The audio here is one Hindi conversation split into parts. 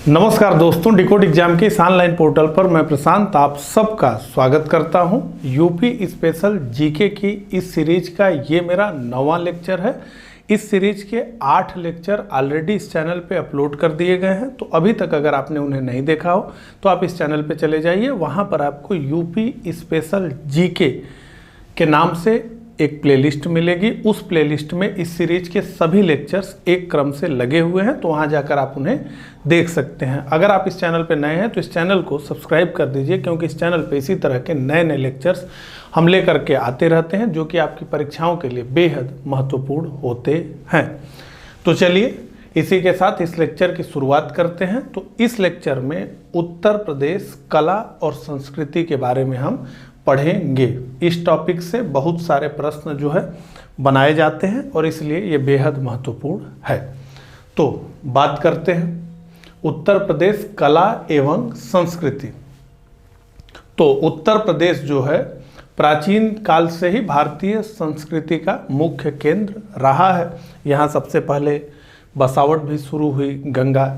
नमस्कार दोस्तों, डिकोड एग्जाम के इस ऑनलाइन पोर्टल पर मैं प्रशांत आप सबका स्वागत करता हूं। यूपी स्पेशल जीके की इस सीरीज का ये मेरा 9वां लेक्चर है। इस सीरीज के 8 लेक्चर ऑलरेडी इस चैनल पे अपलोड कर दिए गए हैं, तो अभी तक अगर आपने उन्हें नहीं देखा हो तो आप इस चैनल पे चले जाइए। वहां पर आपको यूपी स्पेशल जीके के नाम से एक प्लेलिस्ट मिलेगी। उस प्लेलिस्ट में इस सीरीज के सभी लेक्चर्स एक क्रम से लगे हुए हैं, तो वहां जाकर आप उन्हें देख सकते हैं। अगर आप इस चैनल पर नए हैं तो इस चैनल को सब्सक्राइब कर दीजिए, क्योंकि इस चैनल पे इसी तरह के नए नए लेक्चर्स हम लेकर के आते रहते हैं, जो कि आपकी परीक्षाओं के लिए बेहद महत्वपूर्ण होते हैं। तो चलिए इसी के साथ इस लेक्चर की शुरुआत करते हैं। तो इस लेक्चर में उत्तर प्रदेश कला और संस्कृति के बारे में हम पढ़ेंगे। इस टॉपिक से बहुत सारे प्रश्न जो है बनाए जाते हैं और इसलिए ये बेहद महत्वपूर्ण है। तो बात करते हैं उत्तर प्रदेश कला एवं संस्कृति। तो उत्तर प्रदेश जो है प्राचीन काल से ही भारतीय संस्कृति का मुख्य केंद्र रहा है। यहाँ सबसे पहले बसावट भी शुरू हुई गंगा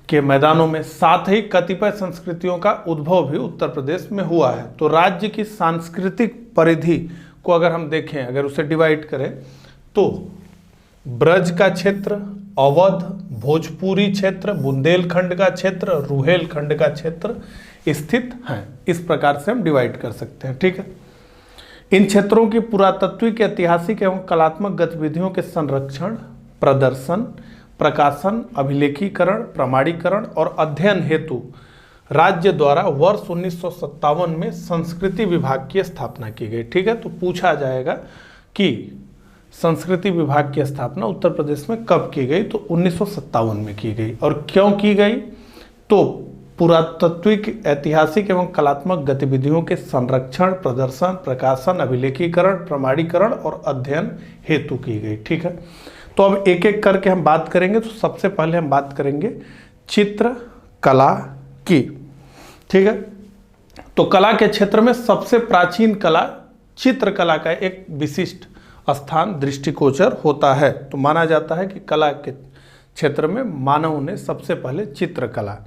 के मैदानों में, साथ ही कतिपय संस्कृतियों का उद्भव भी उत्तर प्रदेश में हुआ है। तो राज्य की सांस्कृतिक परिधि को अगर हम देखें, अगर उसे डिवाइड करें, तो ब्रज का क्षेत्र, अवध, भोजपुरी क्षेत्र, बुंदेलखंड का क्षेत्र, रुहेलखंड का क्षेत्र स्थित हैं। इस प्रकार से हम डिवाइड कर सकते हैं, ठीक है। इन क्षेत्रों की पुरातात्विक, ऐतिहासिक एवं कलात्मक गतिविधियों के संरक्षण, प्रदर्शन, प्रकाशन, अभिलेखीकरण, प्रमाणीकरण और अध्ययन हेतु राज्य द्वारा वर्ष 1957 में संस्कृति विभाग की स्थापना की गई, ठीक है। तो पूछा जाएगा कि संस्कृति विभाग की स्थापना उत्तर प्रदेश में कब की गई, तो 1957 में की गई। और क्यों की गई, तो पुरातात्विक, ऐतिहासिक एवं कलात्मक गतिविधियों के संरक्षण, प्रदर्शन, प्रकाशन, अभिलेखीकरण, प्रमाणीकरण और अध्ययन हेतु की गई, ठीक है। तो अब एक एक करके हम बात करेंगे। तो सबसे पहले हम बात करेंगे चित्रकला की, ठीक है। तो कला के क्षेत्र में सबसे प्राचीन कला चित्रकला का एक विशिष्ट स्थान दृष्टिगोचर होता है। तो माना जाता है कि कला के क्षेत्र में मानव ने सबसे पहले चित्रकला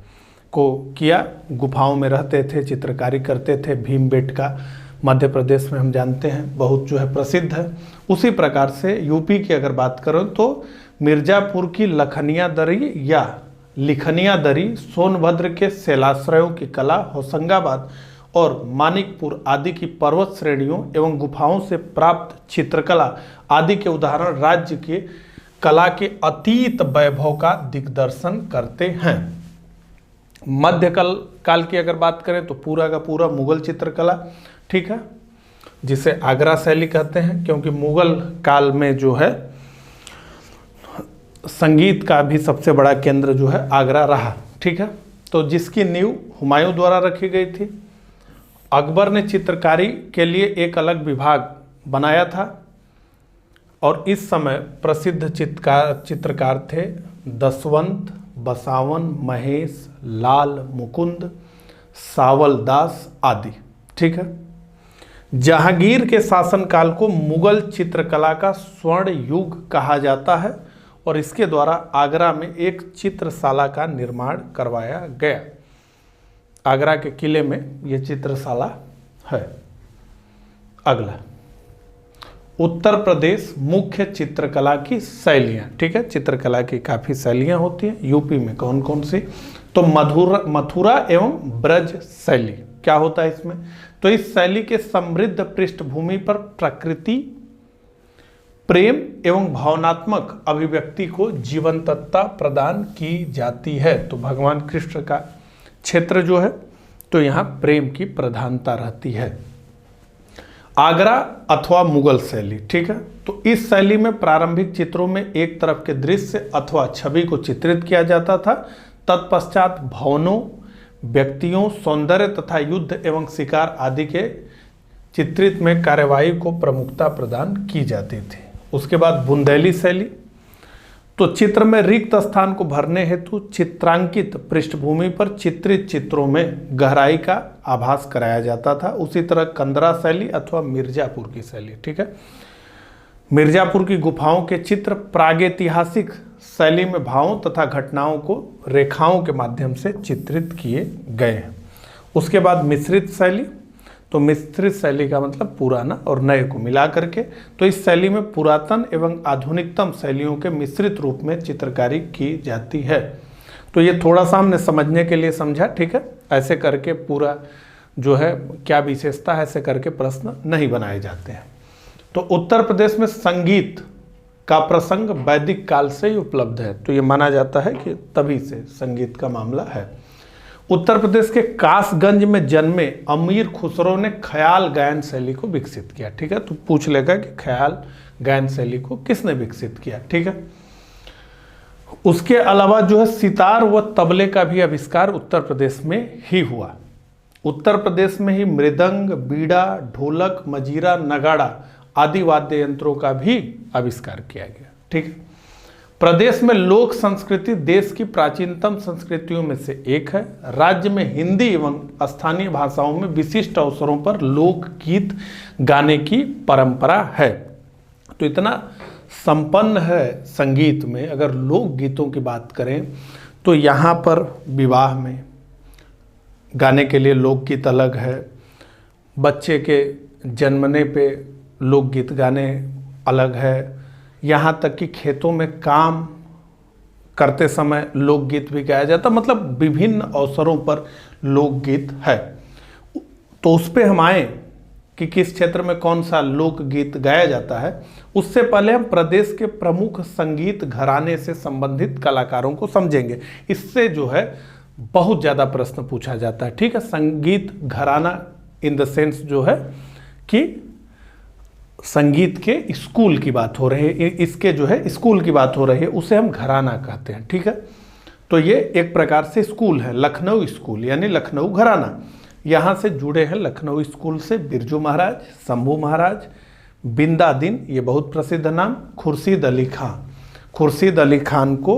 को किया। गुफाओं में रहते थे, चित्रकारी करते थे। भीमबेटका मध्य प्रदेश में हम जानते हैं बहुत जो है प्रसिद्ध है। उसी प्रकार से यूपी की अगर बात करें तो मिर्जापुर की लखनिया दरी या लिखनिया दरी, सोनभद्र के शैलाश्रयों की कला, होशंगाबाद और मानिकपुर आदि की पर्वत श्रेणियों एवं गुफाओं से प्राप्त चित्रकला आदि के उदाहरण राज्य के कला के अतीत वैभव का दिग्दर्शन करते हैं। मध्यकाल की अगर बात करें तो पूरा का पूरा मुगल चित्रकला, ठीक है, जिसे आगरा शैली कहते हैं, क्योंकि मुगल काल में जो है संगीत का भी सबसे बड़ा केंद्र जो है आगरा रहा, ठीक है। तो जिसकी नींव हुमायूं द्वारा रखी गई थी। अकबर ने चित्रकारी के लिए एक अलग विभाग बनाया था और इस समय प्रसिद्ध चित्रकार थे दसवंत, बसावन, महेश, लाल, मुकुंद, सावल दास आदि, ठीक है। जहांगीर के शासनकाल को मुगल चित्रकला का स्वर्ण युग कहा जाता है और इसके द्वारा आगरा में एक चित्रशाला का निर्माण करवाया गया। आगरा के किले में यह चित्रशाला है। अगला, उत्तर प्रदेश मुख्य चित्रकला की शैलियाँ, ठीक है। चित्रकला की काफ़ी शैलियाँ होती हैं। यूपी में कौन कौन सी, तो मथुरा एवं ब्रज शैली। क्या होता है इसमें, तो इस शैली के समृद्ध पृष्ठभूमि पर प्रकृति, प्रेम एवं भावनात्मक अभिव्यक्ति को जीवंतता प्रदान की जाती है। तो भगवान कृष्ण का क्षेत्र जो है, तो यहाँ प्रेम की प्रधानता रहती है। आगरा अथवा मुगल शैली, ठीक है। तो इस शैली में प्रारंभिक चित्रों में एक तरफ के दृश्य अथवा छवि को चित्रित किया जाता था। तत्पश्चात भवनों, व्यक्तियों, सौंदर्य तथा युद्ध एवं शिकार आदि के चित्रित में कार्यवाही को प्रमुखता प्रदान की जाती थी। उसके बाद बुंदेली शैली, तो चित्र में रिक्त स्थान को भरने हेतु चित्रांकित पृष्ठभूमि पर चित्रित चित्रों में गहराई का आभास कराया जाता था। उसी तरह कंदरा शैली अथवा मिर्जापुर की शैली, ठीक है। मिर्जापुर की गुफाओं के चित्र प्रागैतिहासिक शैली में भावों तथा घटनाओं को रेखाओं के माध्यम से चित्रित किए गए हैं। उसके बाद मिश्रित शैली, तो मिश्रित शैली का मतलब पुराना और नए को मिला करके। तो इस शैली में पुरातन एवं आधुनिकतम शैलियों के मिश्रित रूप में चित्रकारी की जाती है। तो ये थोड़ा सा हमने समझने के लिए समझा, ठीक है। ऐसे करके पूरा जो है क्या विशेषता है, ऐसे करके प्रश्न नहीं बनाए जाते हैं। तो उत्तर प्रदेश में संगीत का प्रसंग वैदिक काल से ही उपलब्ध है, तो ये माना जाता है कि तभी से संगीत का मामला है। उत्तर प्रदेश के कासगंज में जन्मे अमीर खुसरो ने ख्याल गायन शैली को विकसित किया, ठीक है। तो पूछ लेगा कि ख्याल गायन शैली को किसने विकसित किया, ठीक है। उसके अलावा जो है सितार व तबले का भी आविष्कार उत्तर प्रदेश में ही हुआ। उत्तर प्रदेश में ही मृदंग, बीड़ा, ढोलक, मजीरा, नगाड़ा आदि वाद्य यंत्रों का भी आविष्कार किया गया, ठीक है। प्रदेश में लोक संस्कृति देश की प्राचीनतम संस्कृतियों में से एक है। राज्य में हिंदी एवं स्थानीय भाषाओं में विशिष्ट अवसरों पर लोकगीत गाने की परंपरा है। तो इतना संपन्न है संगीत में। अगर लोकगीतों की बात करें तो यहाँ पर विवाह में गाने के लिए लोकगीत अलग है, बच्चे के जन्मने पे लोकगीत गाने अलग है, यहाँ तक कि खेतों में काम करते समय लोकगीत भी गाया जाता, मतलब विभिन्न अवसरों पर लोकगीत है। तो उस पे हम आए कि किस क्षेत्र में कौन सा लोकगीत गाया जाता है, उससे पहले हम प्रदेश के प्रमुख संगीत घराने से संबंधित कलाकारों को समझेंगे। इससे जो है बहुत ज़्यादा प्रश्न पूछा जाता है, ठीक है। संगीत घराना इन द सेंस जो है कि संगीत के स्कूल की बात हो रही है, इसके जो है स्कूल की बात हो रही है, उसे हम घराना कहते हैं, ठीक है। तो ये एक प्रकार से स्कूल है, लखनऊ स्कूल यानी लखनऊ घराना। यहाँ से जुड़े हैं लखनऊ स्कूल से बिरजू महाराज, शंभू महाराज, बिंदादिन, ये बहुत प्रसिद्ध नाम, खुर्शीद अली खां। खुर्शीद अली खान को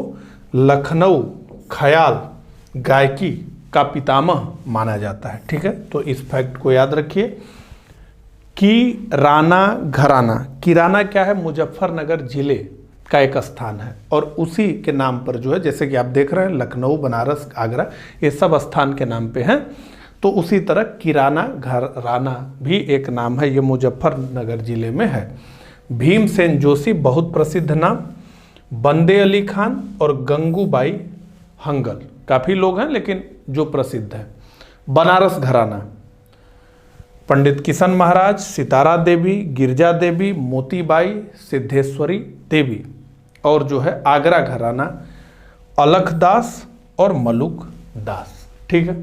लखनऊ ख्याल गायकी का पितामह माना जाता है, ठीक है। तो इस फैक्ट को याद रखिए। किराना घराना, किराना क्या है, मुजफ्फरनगर जिले का एक स्थान है और उसी के नाम पर जो है, जैसे कि आप देख रहे हैं लखनऊ, बनारस, आगरा, ये सब स्थान के नाम पे हैं। तो उसी तरह किराना घराना भी एक नाम है, ये मुजफ्फरनगर जिले में है। भीमसेन जोशी बहुत प्रसिद्ध नाम, बंदे अली खान और गंगूबाई हंगल, काफ़ी लोग हैं लेकिन जो प्रसिद्ध है। बनारस घराना, पंडित किशन महाराज, सितारा देवी, गिरजा देवी, मोतीबाई, सिद्धेश्वरी देवी। और जो है आगरा घराना, अलख दास और मलुक दास, ठीक है।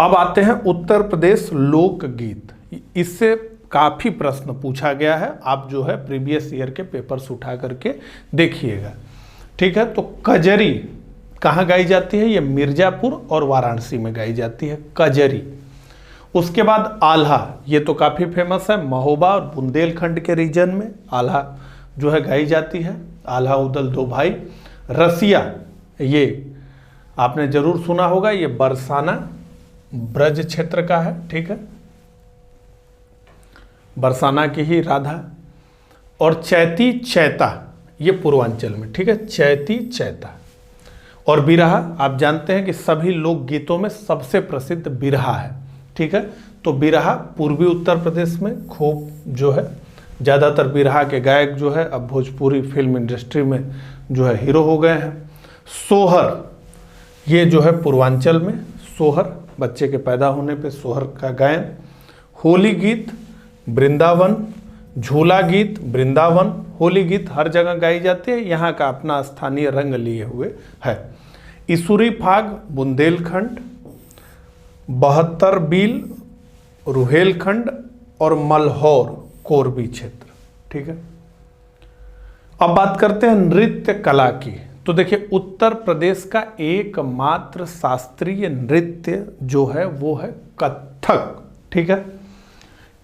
अब आते हैं उत्तर प्रदेश लोकगीत। इससे काफ़ी प्रश्न पूछा गया है, आप जो है प्रीवियस ईयर के पेपर्स उठा करके देखिएगा, ठीक है। तो कजरी कहाँ गाई जाती है, ये मिर्जापुर और वाराणसी में गाई जाती है कजरी। उसके बाद आल्हा, ये तो काफ़ी फेमस है, महोबा और बुंदेलखंड के रीजन में आल्हा जो है गाई जाती है, आल्हा उदल दो भाई। रसिया, ये आपने जरूर सुना होगा, ये बरसाना ब्रज क्षेत्र का है, ठीक है, बरसाना की ही राधा। और चैती चैता, ये पूर्वांचल में, ठीक है, चैती चैता। और बिरहा, आप जानते हैं कि सभी लोकगीतों में सबसे प्रसिद्ध बिरहा है, ठीक है। तो बिरहा पूर्वी उत्तर प्रदेश में खूब जो है ज़्यादातर बिरहा के गायक जो है अब भोजपुरी फिल्म इंडस्ट्री में जो है हीरो हो गए हैं। सोहर, ये जो है पूर्वांचल में, सोहर बच्चे के पैदा होने पे सोहर का गायन। होली गीत वृंदावन, झूला गीत वृंदावन, होली गीत हर जगह गाई जाती है, यहाँ का अपना स्थानीय रंग लिए हुए है। इसुरी फाग बुंदेलखंड, 72 बील रुहेलखंड और मल्हौर कोरबी क्षेत्र, ठीक है। अब बात करते हैं नृत्य कला की। तो देखिए उत्तर प्रदेश का एकमात्र शास्त्रीय नृत्य जो है वो है कथक, ठीक है।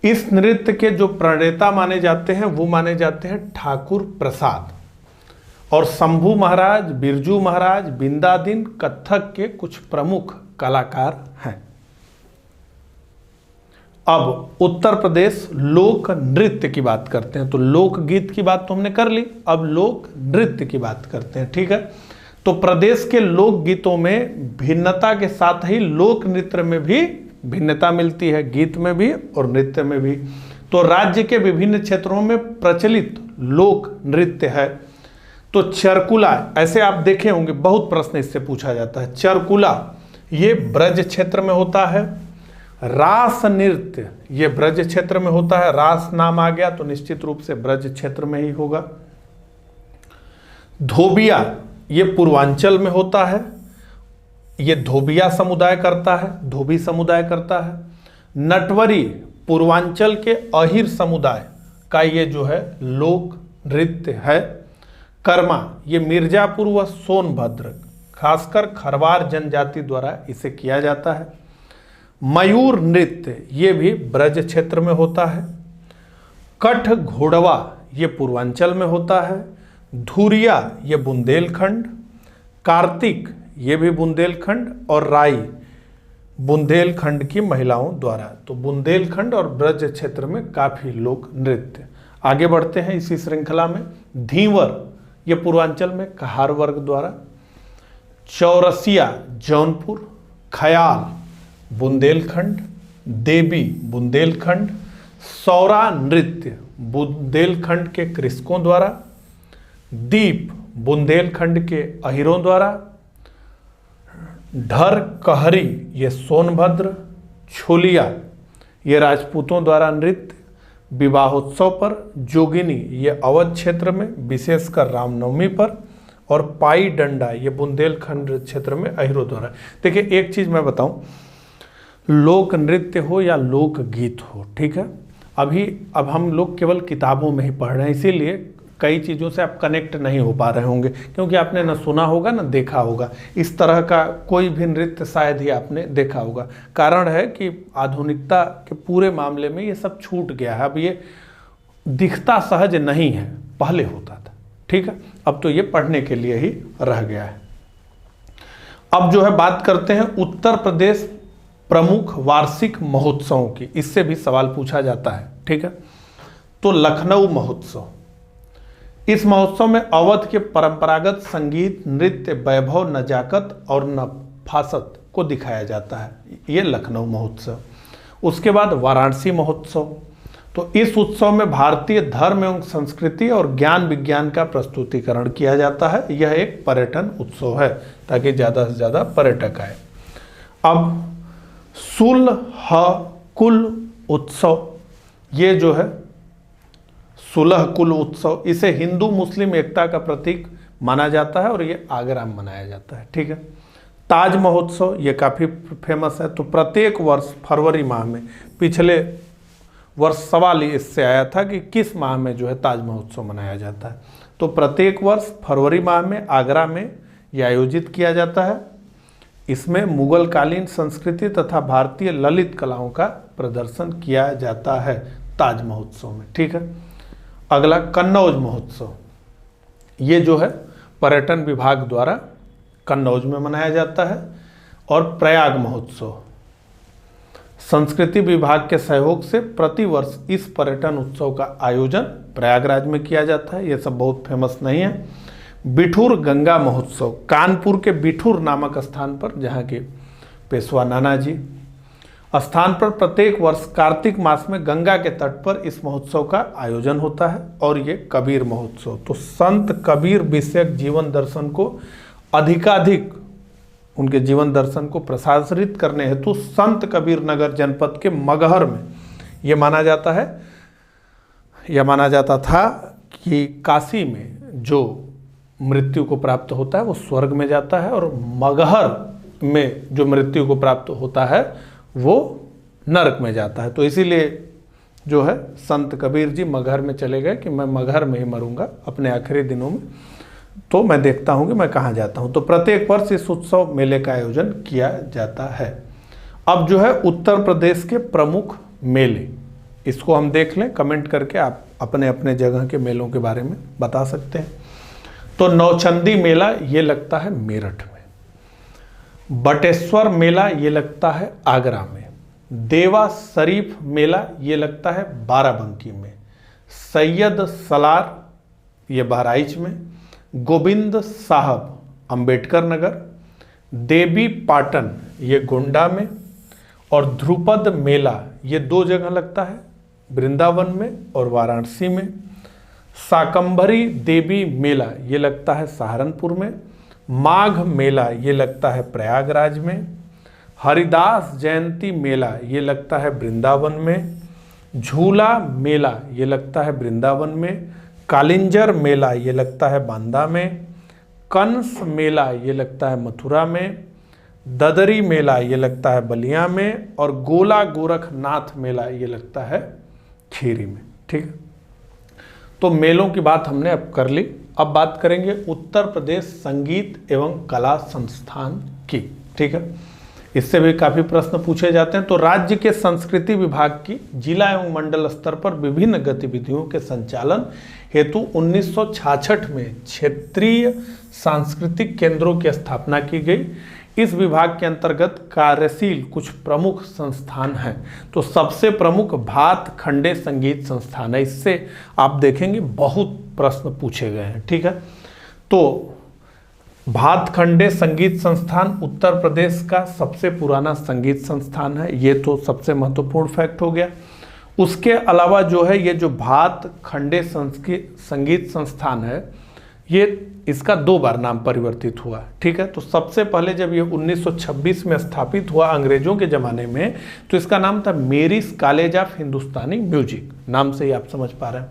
इस नृत्य के जो प्रणेता माने जाते हैं वो माने जाते हैं ठाकुर प्रसाद, और शंभू महाराज, बिरजू महाराज, बिंदादिन कथक के कुछ प्रमुख कलाकार हैं। अब उत्तर प्रदेश लोक नृत्य की बात करते हैं। तो लोकगीत की बात तो हमने कर ली, अब लोक नृत्य की बात करते हैं। ठीक है, तो प्रदेश के लोक गीतों में भिन्नता के साथ ही लोक नृत्य में भी भिन्नता मिलती है, गीत में भी और नृत्य में भी। तो राज्य के विभिन्न क्षेत्रों में प्रचलित लोक नृत्य है। तो चरकुला, ऐसे आप देखे होंगे, बहुत प्रश्न इससे पूछा जाता है। चरकुला ये ब्रज क्षेत्र में होता है। रास नृत्य ये ब्रज क्षेत्र में होता है। रास नाम आ गया तो निश्चित रूप से ब्रज क्षेत्र में ही होगा। धोबिया ये पूर्वांचल में होता है। ये धोबिया समुदाय करता है, धोबी समुदाय करता है। नटवरी पूर्वांचल के अहिर समुदाय का ये जो है लोक नृत्य है। कर्मा ये मिर्जापुर व सोनभद्र खासकर खरवार जनजाति द्वारा इसे किया जाता है। मयूर नृत्य ये भी ब्रज क्षेत्र में होता है। कठ घोड़वा ये पूर्वांचल में होता है। धुरिया ये बुंदेलखंड। कार्तिक ये भी बुंदेलखंड और राई बुंदेलखंड की महिलाओं द्वारा। तो बुंदेलखंड और ब्रज क्षेत्र में काफी लोक नृत्य। आगे बढ़ते हैं इसी श्रृंखला में। धीवर ये पूर्वांचल में कहार वर्ग द्वारा। चौरसिया जौनपुर। खयाल बुंदेलखंड। देवी बुंदेलखंड। सौरा नृत्य बुंदेलखंड के कृषकों द्वारा। दीप बुंदेलखंड के अहिरों द्वारा। ढर कहरी ये सोनभद्र। छोलिया ये राजपूतों द्वारा नृत्य। विवाहोत्सव पर। जोगिनी ये अवध क्षेत्र में विशेषकर रामनवमी पर। और पाई डंडा ये बुंदेलखंड क्षेत्र में अहिरों द्वारा। देखिए एक चीज मैं बताऊं, लोक नृत्य हो या लोक गीत हो, ठीक है, अब हम लोग केवल किताबों में ही पढ़ रहे हैं, इसीलिए कई चीज़ों से आप कनेक्ट नहीं हो पा रहे होंगे, क्योंकि आपने ना सुना होगा ना देखा होगा। इस तरह का कोई भी नृत्य शायद ही आपने देखा होगा। कारण है कि आधुनिकता के पूरे मामले में ये सब छूट गया है। अब ये दिखता सहज नहीं है, पहले होता था। ठीक है, अब तो ये पढ़ने के लिए ही रह गया है। अब जो है बात करते हैं उत्तर प्रदेश प्रमुख वार्षिक महोत्सवों की। इससे भी सवाल पूछा जाता है। ठीक है, तो लखनऊ महोत्सव, इस महोत्सव में अवध के परंपरागत संगीत, नृत्य, वैभव, नजाकत और नफासत को दिखाया जाता है। ये लखनऊ महोत्सव। उसके बाद वाराणसी महोत्सव, तो इस उत्सव में भारतीय धर्म एवं संस्कृति और ज्ञान विज्ञान का प्रस्तुतिकरण किया जाता है। यह एक पर्यटन उत्सव है ताकि ज़्यादा से ज़्यादा पर्यटक आए। अब सुलह कुल उत्सव, ये जो है सुलह कुल उत्सव, इसे हिंदू मुस्लिम एकता का प्रतीक माना जाता है और ये आगरा में मनाया जाता है। ठीक है, ताज महोत्सव ये काफ़ी फेमस है। तो प्रत्येक वर्ष फरवरी माह में, पिछले वर्ष सवाल इससे आया था कि किस माह में जो है ताज महोत्सव मनाया जाता है, तो प्रत्येक वर्ष फरवरी माह में आगरा में यह आयोजित किया जाता है। इसमें मुगल कालीन संस्कृति तथा भारतीय ललित कलाओं का प्रदर्शन किया जाता है ताज महोत्सव में। ठीक है, अगला कन्नौज महोत्सव, ये जो है पर्यटन विभाग द्वारा कन्नौज में मनाया जाता है। और प्रयाग महोत्सव संस्कृति विभाग के सहयोग से प्रतिवर्ष इस पर्यटन उत्सव का आयोजन प्रयागराज में किया जाता है। ये सब बहुत फेमस नहीं है। बिठूर गंगा महोत्सव कानपुर के बिठूर नामक स्थान पर, जहाँ के पेशवा नानाजी स्थान पर प्रत्येक वर्ष कार्तिक मास में गंगा के तट पर इस महोत्सव का आयोजन होता है। और ये कबीर महोत्सव, तो संत कबीर विषयक जीवन दर्शन को अधिकाधिक, उनके जीवन दर्शन को प्रसारित करने हेतु संत कबीर नगर जनपद के मगहर में ये माना जाता है, यह माना जाता था कि काशी में जो मृत्यु को प्राप्त होता है वो स्वर्ग में जाता है, और मगहर में जो मृत्यु को प्राप्त होता है वो नरक में जाता है। तो इसीलिए जो है संत कबीर जी मगहर में चले गए कि मैं मगहर में ही मरूंगा अपने आखिरी दिनों में, तो मैं देखता हूं कि मैं कहाँ जाता हूं। तो प्रत्येक वर्ष इस उत्सव मेले का आयोजन किया जाता है। अब जो है उत्तर प्रदेश के प्रमुख मेले, इसको हम देख लें, कमेंट करके आप अपने अपने जगह के मेलों के बारे में बता सकते हैं। तो नौचंदी मेला ये लगता है मेरठ में। बटेश्वर मेला ये लगता है आगरा में। देवा शरीफ मेला ये लगता है बाराबंकी में। सैयद सलार ये बहराइच में। गोविंद साहब अंबेडकर नगर। देवी पाटन ये गोंडा में। और ध्रुपद मेला ये 2 जगह लगता है, वृंदावन में और वाराणसी में। शाकंभरी देवी मेला ये लगता है सहारनपुर में। माघ मेला ये लगता है प्रयागराज में। हरिदास जयंती मेला ये लगता है वृंदावन में। झूला मेला ये लगता है वृंदावन में। कालिंजर मेला ये लगता है बांदा में। कंस मेला ये लगता है मथुरा में। ददरी मेला ये लगता है बलिया में। और गोला गोरखनाथ मेला ये लगता है खीरी में। ठीक है, तो मेलों की बात हमने अब कर ली। अब बात करेंगे उत्तर प्रदेश संगीत एवं कला संस्थान की। ठीक है, इससे भी काफ़ी प्रश्न पूछे जाते हैं। तो राज्य के संस्कृति विभाग की जिला एवं मंडल स्तर पर विभिन्न गतिविधियों के संचालन हेतु 1966 में क्षेत्रीय सांस्कृतिक केंद्रों की स्थापना की गई। इस विभाग के अंतर्गत कार्यशील कुछ प्रमुख संस्थान हैं। तो सबसे प्रमुख भात खंडे संगीत संस्थान है। इससे आप देखेंगे बहुत प्रश्न पूछे गए हैं। ठीक है, तो भात खंडे संगीत संस्थान उत्तर प्रदेश का सबसे पुराना संगीत संस्थान है। ये तो सबसे महत्वपूर्ण फैक्ट हो गया। उसके अलावा जो है ये जो भात खंडे संगीत संस्थान है, ये इसका 2 बार नाम परिवर्तित हुआ। ठीक है, तो सबसे पहले जब ये 1926 में स्थापित हुआ अंग्रेजों के ज़माने में, तो इसका नाम था मेरिस कॉलेज ऑफ हिंदुस्तानी म्यूजिक। नाम से ही आप समझ पा रहे हैं।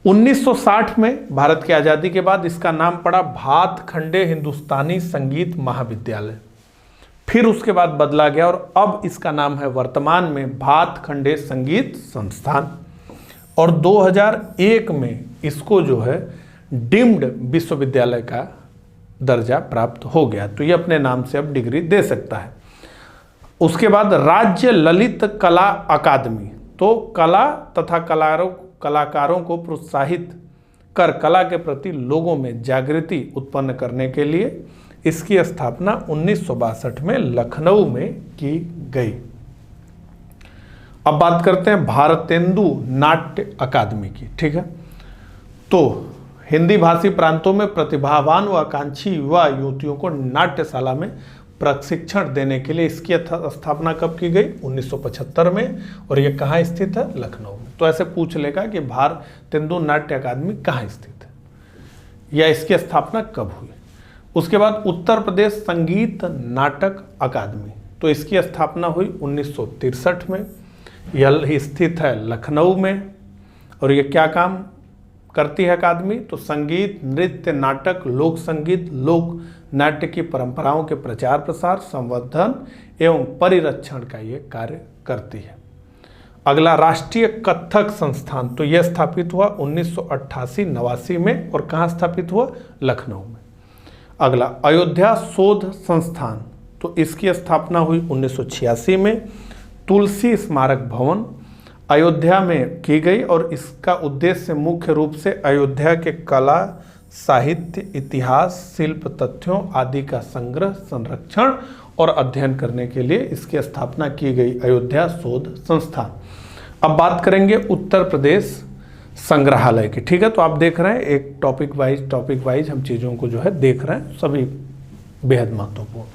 1960 में भारत की आज़ादी के बाद इसका नाम पड़ा भात खंडे हिंदुस्तानी संगीत महाविद्यालय। फिर उसके बाद बदला गया और अब इसका नाम है वर्तमान में भात खंडे संगीत संस्थान। और 2001 में इसको जो है डीम्ड विश्वविद्यालय का दर्जा प्राप्त हो गया। तो ये अपने नाम से अब डिग्री दे सकता है। उसके बाद राज्य ललित कला अकादमी, तो कला तथा कलाकारों को प्रोत्साहित कर कला के प्रति लोगों में जागृति उत्पन्न करने के लिए इसकी स्थापना 1962 में लखनऊ में की गई। अब बात करते हैं भारतेंदु नाट्य अकादमी की। ठीक है, तो हिंदी भाषी प्रांतों में प्रतिभावान व आकांक्षी युवा युवतियों को नाट्यशाला में प्रशिक्षण देने के लिए इसकी स्थापना कब की गई? 1975 में। और ये कहाँ स्थित है? लखनऊ में। तो ऐसे पूछ लेगा कि भारतेंदु नाट्य अकादमी कहाँ स्थित है या इसकी स्थापना कब हुई। उसके बाद उत्तर प्रदेश संगीत नाटक अकादमी, तो इसकी स्थापना हुई 1963 में। यह स्थित है लखनऊ में। और ये क्या काम करती है अकादमी? तो संगीत, नृत्य, नाटक, लोक संगीत, लोक नाट्य की परंपराओं के प्रचार प्रसार, संवर्धन एवं परिरक्षण का ये कार्य करती है। अगला राष्ट्रीय कथक संस्थान, तो यह स्थापित हुआ 1988-89 में। और कहाँ स्थापित हुआ? लखनऊ में। अगला अयोध्या शोध संस्थान, तो इसकी स्थापना हुई 1986 में। तुलसी स्मारक भवन अयोध्या में की गई और इसका उद्देश्य मुख्य रूप से अयोध्या के कला, साहित्य, इतिहास, शिल्प तथ्यों आदि का संग्रह, संरक्षण और अध्ययन करने के लिए इसकी स्थापना की गई, अयोध्या शोध संस्थान। अब बात करेंगे उत्तर प्रदेश संग्रहालय की। ठीक है, तो आप देख रहे हैं एक टॉपिक वाइज हम चीज़ों को जो है देख रहे हैं, सभी बेहद महत्वपूर्ण।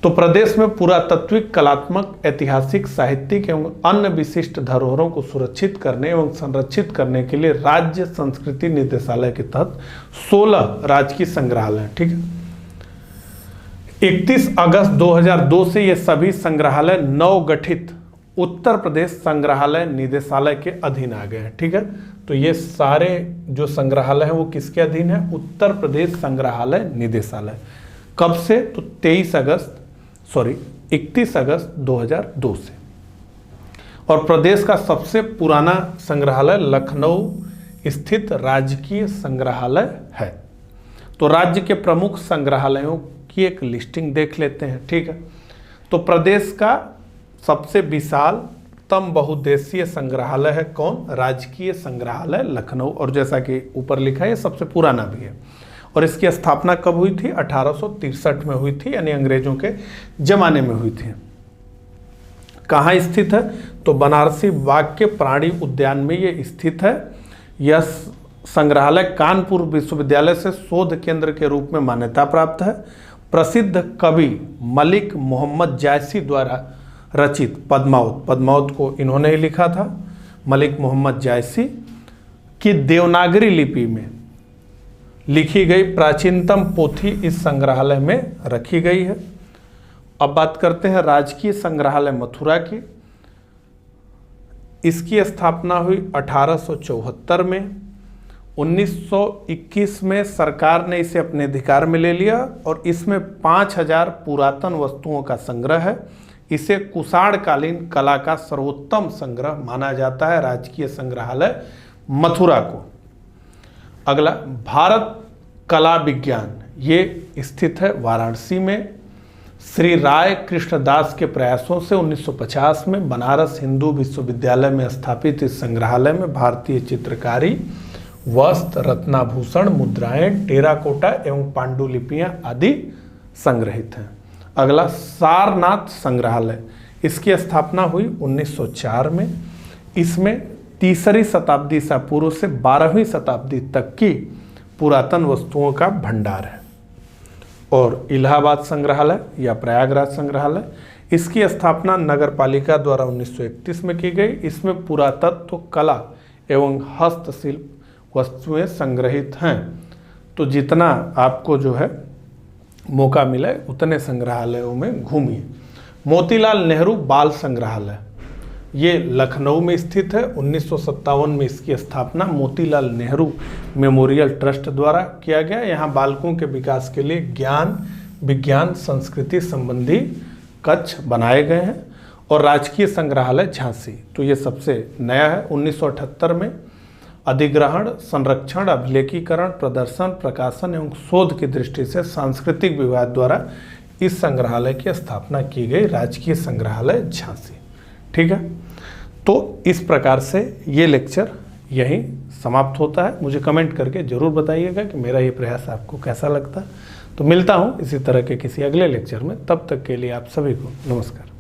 तो प्रदेश में पुरातत्विक, कलात्मक, ऐतिहासिक, साहित्यिक एवं अन्य विशिष्ट धरोहरों को सुरक्षित करने एवं संरक्षित करने के लिए राज्य संस्कृति निदेशालय के तहत 16 राजकीय संग्रहालय हैं। ठीक है, 31 अगस्त 2002 से ये सभी संग्रहालय नवगठित उत्तर प्रदेश संग्रहालय निदेशालय के अधीन आ गए हैं। ठीक है, तो ये सारे जो संग्रहालय हैं वो किसके अधीन है? उत्तर प्रदेश संग्रहालय निदेशालय। कब से? तो 31 अगस्त 2002 से। और प्रदेश का सबसे पुराना संग्रहालय लखनऊ स्थित राजकीय संग्रहालय है। तो राज्य के प्रमुख संग्रहालयों की एक लिस्टिंग देख लेते हैं। ठीक है, तो प्रदेश का सबसे विशालतम बहुउद्देशीय संग्रहालय है कौन? राजकीय संग्रहालय लखनऊ। और जैसा कि ऊपर लिखा है, सबसे पुराना भी है। और इसकी स्थापना कब हुई थी? 1863 में हुई थी, यानी अंग्रेजों के जमाने में हुई थी। कहाँ स्थित है? तो बनारसी बाग के प्राणी उद्यान में ये स्थित है। यह संग्रहालय कानपुर विश्वविद्यालय से शोध केंद्र के रूप में मान्यता प्राप्त है। प्रसिद्ध कवि मलिक मोहम्मद जायसी द्वारा रचित पद्मावत को इन्होंने ही लिखा था, मलिक मोहम्मद जायसी की देवनागरी लिपि में लिखी गई प्राचीनतम पोथी इस संग्रहालय में रखी गई है। अब बात करते हैं राजकीय संग्रहालय मथुरा की। इसकी स्थापना हुई 1874 में। 1921 में सरकार ने इसे अपने अधिकार में ले लिया और इसमें 5000 पुरातन वस्तुओं का संग्रह है। इसे कुषाण कालीन कला का सर्वोत्तम संग्रह माना जाता है, राजकीय संग्रहालय मथुरा को। अगला भारत कला विज्ञान, ये स्थित है वाराणसी में। श्री राय कृष्णदास के प्रयासों से 1950 में बनारस हिंदू विश्वविद्यालय में स्थापित इस संग्रहालय में भारतीय चित्रकारी, वस्त्र, रत्नाभूषण, मुद्राएं, टेराकोटा एवं पांडुलिपियां आदि संग्रहित हैं। अगला सारनाथ संग्रहालय, इसकी स्थापना हुई 1904 में। इसमें 3री शताब्दी ईसा पूर्व से 12वीं शताब्दी तक की पुरातन वस्तुओं का भंडार है। और इलाहाबाद संग्रहालय या प्रयागराज संग्रहालय, इसकी स्थापना नगर पालिका द्वारा 1931 में की गई। इसमें पुरातत्व, कला एवं हस्तशिल्प वस्तुएं संग्रहित हैं। तो जितना आपको जो है मौका मिले उतने संग्रहालयों में घूमिए। मोतीलाल नेहरू बाल संग्रहालय, ये लखनऊ में स्थित है। 1957 में इसकी स्थापना मोतीलाल नेहरू मेमोरियल ट्रस्ट द्वारा किया गया। यहाँ बालकों के विकास के लिए ज्ञान, विज्ञान, संस्कृति संबंधी कक्ष बनाए गए हैं। और राजकीय संग्रहालय झांसी, तो ये सबसे नया है। 1978 में अधिग्रहण, संरक्षण, अभिलेखीकरण, प्रदर्शन, प्रकाशन एवं शोध की दृष्टि से सांस्कृतिक विभाग द्वारा इस संग्रहालय की स्थापना की गई, राजकीय संग्रहालय झांसी। ठीक है, तो इस प्रकार से ये लेक्चर यहीं समाप्त होता है। मुझे कमेंट करके ज़रूर बताइएगा कि मेरा ये प्रयास आपको कैसा लगता है। तो मिलता हूँ इसी तरह के किसी अगले लेक्चर में, तब तक के लिए आप सभी को नमस्कार।